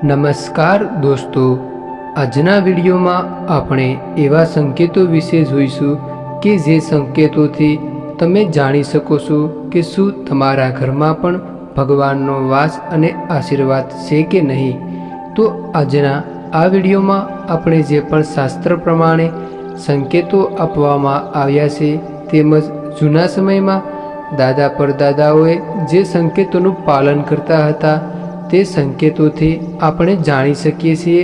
નમસ્કાર દોસ્તો, આજના વિડીયોમાં આપણે એવા સંકેતો વિશે જોઈશું કે જે સંકેતોથી તમે જાણી શકો છો કે શું તમારા ઘરમાં પણ ભગવાનનો વાસ અને આશીર્વાદ છે કે નહીં. તો આજના આ વિડીયોમાં આપણે જે પણ શાસ્ત્ર પ્રમાણે સંકેતો આપવામાં આવ્યા છે તેમજ જૂના સમયમાં દાદા પરદાદાઓએ જે સંકેતોનું પાલન કરતા હતા તે સંકેતોથી આપણે જાણી શકીએ છીએ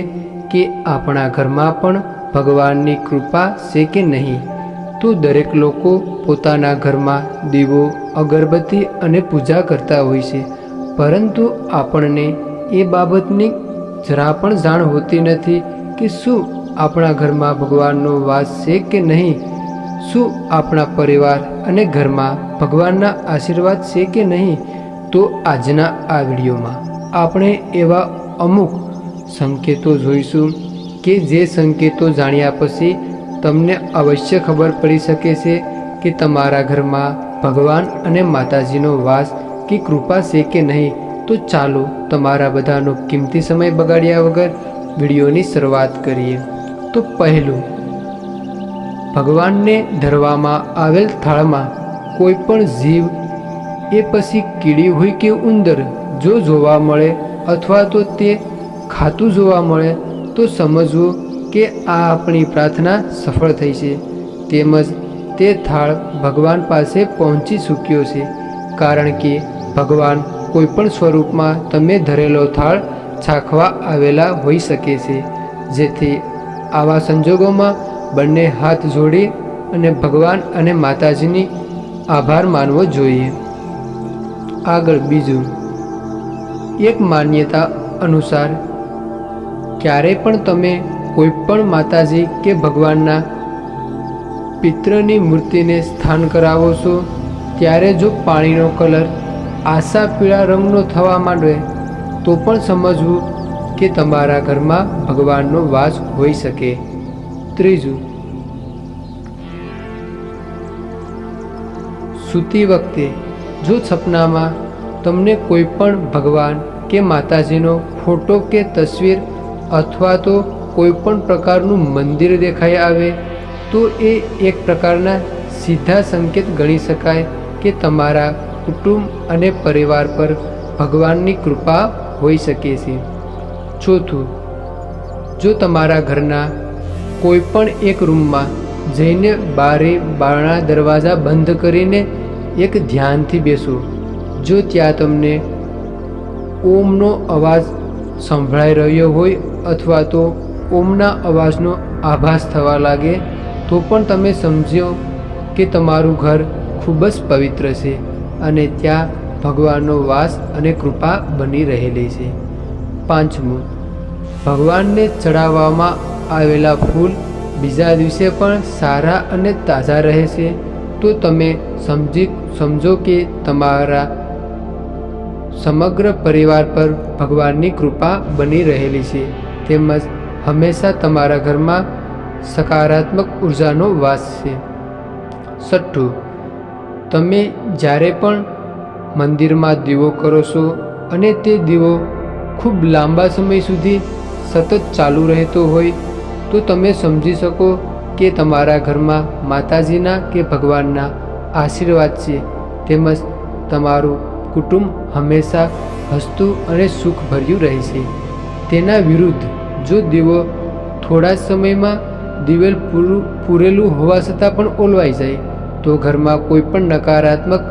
કે આપણા ઘરમાં પણ ભગવાનની કૃપા છે કે નહીં. તો દરેક લોકો પોતાના ઘરમાં દીવો, અગરબત્તી અને પૂજા કરતા હોય છે, પરંતુ આપણને એ બાબતની જરા પણ જાણ હોતી નથી કે શું આપણા ઘરમાં ભગવાનનો વાસ છે કે નહીં, શું આપણા પરિવાર અને ઘરમાં ભગવાનના આશીર્વાદ છે કે નહીં. તો આજના આ વિડીયોમાં આપણે એવા અમુક સંકેતો જોઈશું કે જે સંકેતો જાણ્યા પછી તમને અવશ્ય ખબર પડી શકે છે કે તમારા ઘરમાં ભગવાન અને માતાજીનો વાસ કે કૃપા છે કે નહીં. તો ચાલો તમારા બધાનો કિંમતી સમય બગાડ્યા વગર વિડીયોની શરૂઆત કરીએ. તો પહેલું, ભગવાનને ધરવામાં આવેલ થાળમાં કોઈ પણ જીવ, એ પછી કીડી હોય કે ઉંદર જો જોવા મળે અથવા તો તે ખાતું જોવા મળે તો સમજવું કે આ આપણી પ્રાર્થના સફળ થઈ છે, તેમજ તે થાળ ભગવાન પાસે પહોંચી ચૂક્યો છે. કારણ કે ભગવાન કોઈપણ સ્વરૂપમાં તમે ધરેલો થાળ ચાખવા આવેલા હોઈ શકે છે. જેથી આવા સંજોગોમાં બંને હાથ જોડી અને ભગવાન અને માતાજીની આભાર માનવો જોઈએ. આગળ બીજું, એક માન્યતા અનુસાર ક્યારે પણ તમે કોઈ પણ માતાજી કે ભગવાનના પિતૃની મૂર્તિને સ્થાન કરાવો છો ત્યારે જો પાણીનો કલર આછા પીળા રંગનો થવા માંડે તો પણ સમજવું કે તમારા ઘરમાં ભગવાનનો વાસ હોઈ શકે. ત્રીજું, સૂતી વખતે જો સપનામાં તમને કોઈ પણ ભગવાન કે માતાજીનો ફોટો કે તસવીર અથવા તો કોઈ પણ પ્રકારનું મંદિર દેખાઈ આવે તો એ એક પ્રકારના સીધા સંકેત ગણી શકાય કે તમારા કુટુંબ અને પરિવાર પર ભગવાનની કૃપા હોઈ શકે છે. ચોથું, જો તમારા ઘરના કોઈ પણ એક રૂમમાં જઈને બારી બારણા દરવાજા બંધ કરીને એક ધ્યાનથી બેસો, જો ત્યાં તમને ઓમનો અવાજ સંભળાઈ રહ્યો હોય અથવા તો ઓમના અવાજનો આભાસ થવા લાગે તો પણ તમે સમજો કે તમારું ઘર ખૂબ જ પવિત્ર છે અને ત્યાં ભગવાનનો વાસ અને કૃપા બની રહેલી છે. પાંચમું, ભગવાનને ચડાવવામાં આવેલા ફૂલ બીજા દિવસે પણ સારા અને તાજા રહે છે તો તમે સમજો કે તમારા સમગ્ર પરિવાર પર ભગવાનની કૃપા બની રહેલી છે, તેમજ હંમેશા તમારા ઘરમાં સકારાત્મક ઉર્જાનો વાસ છે. છઠ્ઠું, તમે જ્યારે પણ મંદિરમાં દીવો કરો છો અને તે દીવો ખૂબ લાંબા સમય સુધી સતત ચાલુ રહેતો હોય તો તમે સમજી શકો કે તમારા ઘરમાં માતાજીના કે ભગવાનના આશીર્વાદ છે, તેમજ તમારું કુટુંબ હંમેશા હસતું અને સુખભર્યું રહેશે. તેના વિરુદ્ધ જો દીવો થોડા સમયમાં દિવેલ પૂરેલું હોવા છતાં પણ ઓલવાઈ જાય તો ઘરમાં કોઈ પણ નકારાત્મક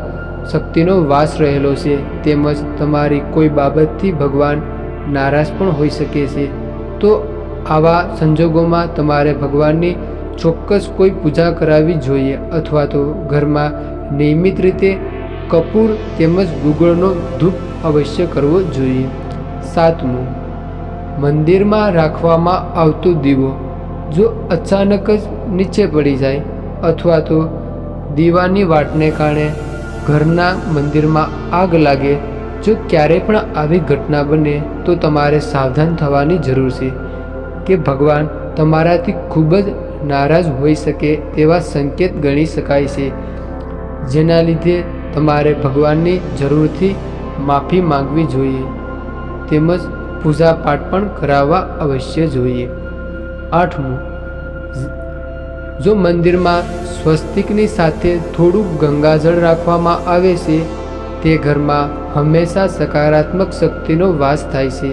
શક્તિનો વાસ રહેલો છે, તેમજ તમારી કોઈ બાબતથી ભગવાન નારાજ પણ હોઈ શકે છે. તો આવા સંજોગોમાં તમારે ભગવાનની ચોક્કસ કોઈ પૂજા કરાવવી જોઈએ અથવા તો ઘરમાં નિયમિત રીતે કપૂર તેમજ ગુગળનો ધૂપ અવશ્ય કરવો જોઈએ. સાતમું, મંદિરમાં રાખવામાં આવતો દીવો જો અચાનક જ નીચે પડી જાય અથવા તો દીવાની વાટને કારણે ઘરના મંદિરમાં આગ લાગે, જો ક્યારે પણ આવી ઘટના બને તો તમારે સાવધાન થવાની જરૂર છે કે ભગવાન તમારાથી ખૂબ જ નારાજ હોઈ શકે તેવા સંકેત ગણી શકાય છે, જેના લીધે તમારે ભગવાનની જરૂરથી માફી માંગવી જોઈએ તેમજ પૂજા પાઠ પણ કરાવવા અવશ્ય જોઈએ. 8મું, જો મંદિરમાં સ્વસ્તિકની સાથે થોડું ગંગાજળ રાખવામાં આવે છે, તે ઘરમાં હંમેશા સકારાત્મક શક્તિનો વાસ થાય છે,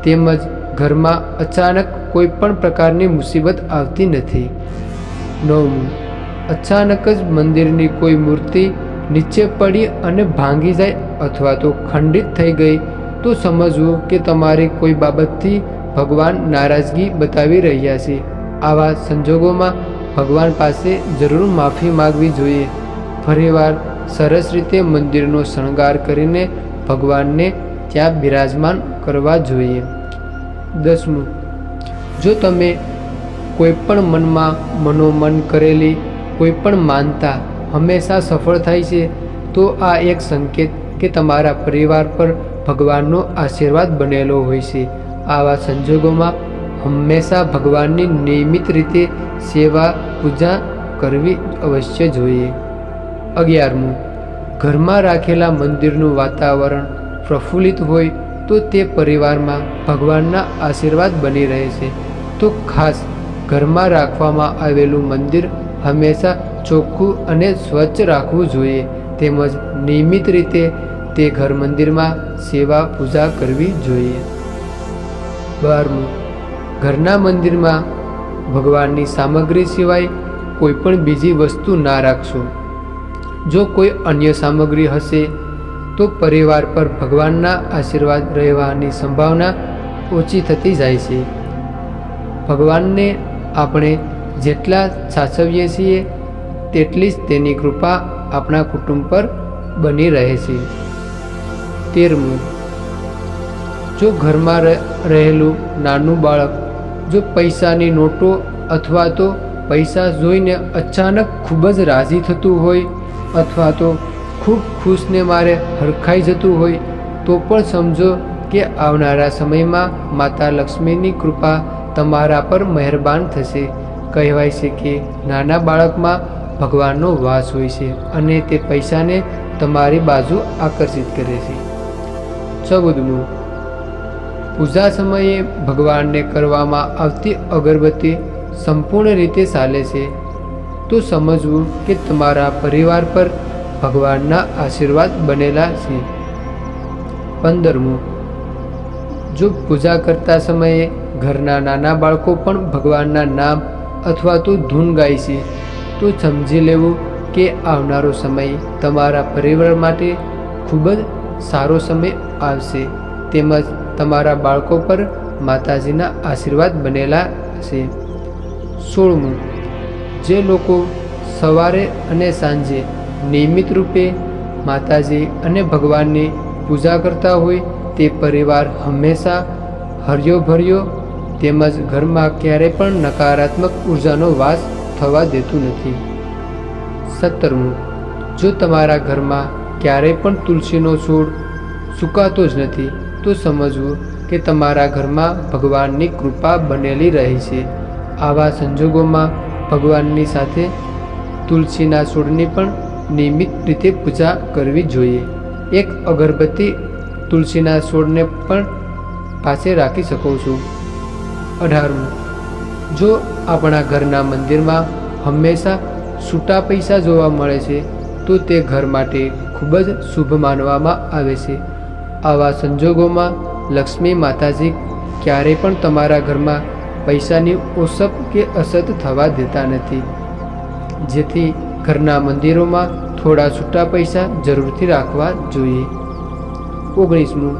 તેમજ ઘરમાં અચાનક કોઈ પણ પ્રકારની મુસીબત આવતી નથી. 9મું, અચાનક જ મંદિરની કોઈ મૂર્તિ નીચે પડી અને ભાંગી જાય અથવા તો ખંડિત થઈ ગઈ તો સમજવું કે તમારી કોઈ બાબતથી ભગવાન નારાજગી બતાવી રહ્યા છે. આવા સંજોગોમાં ભગવાન પાસે જરૂર માફી માગવી જોઈએ. ફરીવાર સરસ રીતે મંદિરનો શણગાર કરીને ભગવાનને ત્યાં બિરાજમાન કરવા જોઈએ. 10મું, જો તમે કોઈ પણ મનમાં મનોમન કરેલી કોઈ પણ માનતા હંમેશા સફળ થાય છે, તો આ એક સંકેત કે તમારા પરિવાર પર ભગવાનનો આશીર્વાદ બનેલો હોય છે. આવા સંજોગોમાં હંમેશા ભગવાનની નિયમિત રીતે સેવા પૂજા કરવી અવશ્ય જોઈએ. 11મું, ઘરમાં રાખેલા મંદિરનું વાતાવરણ પ્રફુલ્લિત હોય તો તે પરિવારમાં ભગવાનના આશીર્વાદ બની રહે છે. તો ખાસ ઘરમાં રાખવામાં આવેલું મંદિર હંમેશા ચોખ્ખું અને સ્વચ્છ રાખવું જોઈએ, તેમજ નિયમિત રીતે તે ઘર મંદિરમાં સેવા પૂજા કરવી જોઈએ. 12મું, ઘરના મંદિરમાં ભગવાનની સામગ્રી સિવાય કોઈ પણ બીજી વસ્તુ ના રાખશો. જો કોઈ અન્ય સામગ્રી હશે તો પરિવાર પર ભગવાનના આશીર્વાદ રહેવાની સંભાવના ઓછી થતી જાય છે. ભગવાનને આપણે જેટલા સાચવીએ છીએ તેટલી જ તેની કૃપા આપણા કુટુંબ પર બની રહે છે. 13મું, જો ઘરમાં રહેલું નાનું બાળક જો પૈસાની નોટો અથવા તો પૈસા જોઈને અચાનક ખૂબ જ રાજી થતું હોય અથવા તો ખૂબ ખુશને મારે હરખાઈ જતું હોય તો પણ સમજો કે આવનારા સમયમાં માતા લક્ષ્મીની કૃપા તમારા પર મહેરબાન થશે. કહેવાય છે કે નાના બાળકમાં ભગવાનનો વાસ હોય છે અને તે પૈસાને તમારી બાજુ આકર્ષિત કરે છે. 14મું, પૂજા સમયે ભગવાનને કરવામાં આવતી અગરબત્તી સંપૂર્ણ રીતે ચાલે છે તો સમજવું કે તમારા પરિવાર પર ભગવાનના આશીર્વાદ બનેલા છે. 15મું, જો પૂજા કરતા સમયે ઘરના નાના બાળકો પણ ભગવાનના નામ અથવા તો ધૂન ગાય છે તો સમજી લેવું કે આવનારો સમય તમારા પરિવાર માટે ખૂબ જ સારો સમય આવશે, તેમજ તમારા બાળકો પર માતાજીના આશીર્વાદ બનેલા છે. 16મું, જે લોકો સવારે અને સાંજે નિયમિત રૂપે માતાજી અને ભગવાનની પૂજા કરતા હોય તે પરિવાર હંમેશા હર્યો ભર્યો તેમજ ઘરમાં ક્યારેય પણ નકારાત્મક ઉર્જાનો વાસ થવા દેતું નથી. 17મું, જો તમારા ઘરમાં ક્યારેય પણ તુલસીનો છોડ સુકાતો જ નથી તો સમજવું કે તમારા ઘરમાં ભગવાનની કૃપા બનેલી રહી છે. આવા સંજોગોમાં ભગવાનની સાથે તુલસીના છોડની પણ નિયમિત રીતે પૂજા કરવી જોઈએ. એક અગરબત્તી તુલસીના છોડને પણ પાસે રાખી શકો છો. 18મું, જો આપણા ઘરના મંદિરમાં હંમેશા છૂટા પૈસા જોવા મળે છે તો તે ઘર માટે ખૂબ જ શુભ માનવામાં આવે છે. આવા સંજોગોમાં લક્ષ્મી માતાજી ક્યારેય પણ તમારા ઘરમાં પૈસાની ઓસપ કે અછત થવા દેતા નથી, જેથી ઘરના મંદિરોમાં થોડા છૂટા પૈસા જરૂરથી રાખવા જોઈએ. 19મું,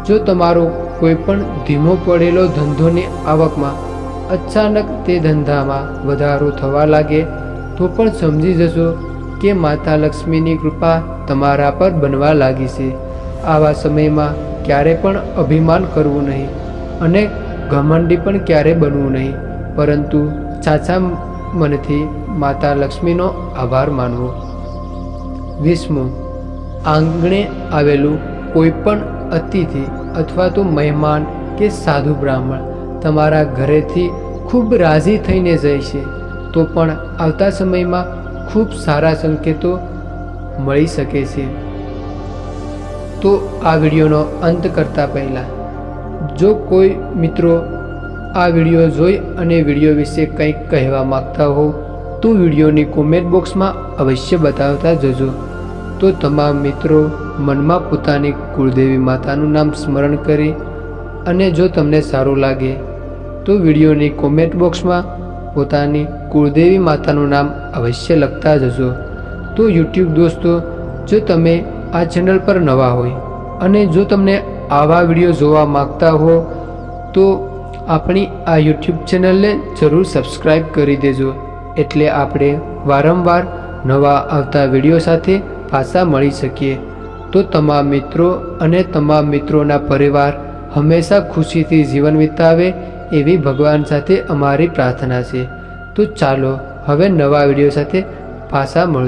જો તમારો કોઈ પણ ધીમો પડેલો ધંધોની આવકમાં અચાનક તે ધંધામાં વધારો થવા લાગે તો પણ સમજી જશો કે માતા લક્ષ્મીની કૃપા તમારા પર બનવા લાગી છે. આવા સમયમાં ક્યારે પણ અભિમાન કરવું નહીં અને ઘમંડી પણ ક્યારે બનવું નહીં, પરંતુ સાચા મનથી માતા લક્ષ્મીનો આભાર માનવો. 20મું, આંગણે આવેલું કોઈ પણ અતિથિ અથવા તો મહેમાન કે સાધુ બ્રાહ્મણ તમારા ઘરેથી ખૂબ રાજી થઈને જાય છે તો પણ આવતા સમયમાં ખૂબ સારા સંકેતો મળી શકે છે. તો આ વિડીયોનો અંત કરતાં પહેલાં જો કોઈ મિત્રો આ વિડીયો જોઈ અને વિડીયો વિશે કંઈક કહેવા માગતા હો તો વિડીયોની કોમેન્ટ બોક્સમાં અવશ્ય બતાવતા જજો. તો તમામ મિત્રો મનમાં પોતાની કુળદેવી માતાનું નામ સ્મરણ કરી અને જો તમને સારું લાગે તો વિડીયોની કોમેન્ટ બોક્સમાં પોતાની કુળદેવી માતાનું નામ અવશ્ય લખતા જજો. તો યુટ્યુબ દોસ્તો, જો તમે આ ચેનલ પર નવા હોય અને જો તમને આવા વિડીયો જોવા માગતા હો તો આપણી આ યુટ્યુબ ચેનલને જરૂર સબસ્ક્રાઈબ કરી દેજો, એટલે આપણે વારંવાર નવા આવતા વિડીયો સાથે પાછા મળી શકીએ. તો તમામ મિત્રો અને તમામ મિત્રોના પરિવાર હંમેશા ખુશીથી જીવન વિતાવે એવી ભગવાન સાથે અમારી પ્રાર્થના છે. તો ચાલો હવે નવા વિડીયો સાથે પાછા મળશું.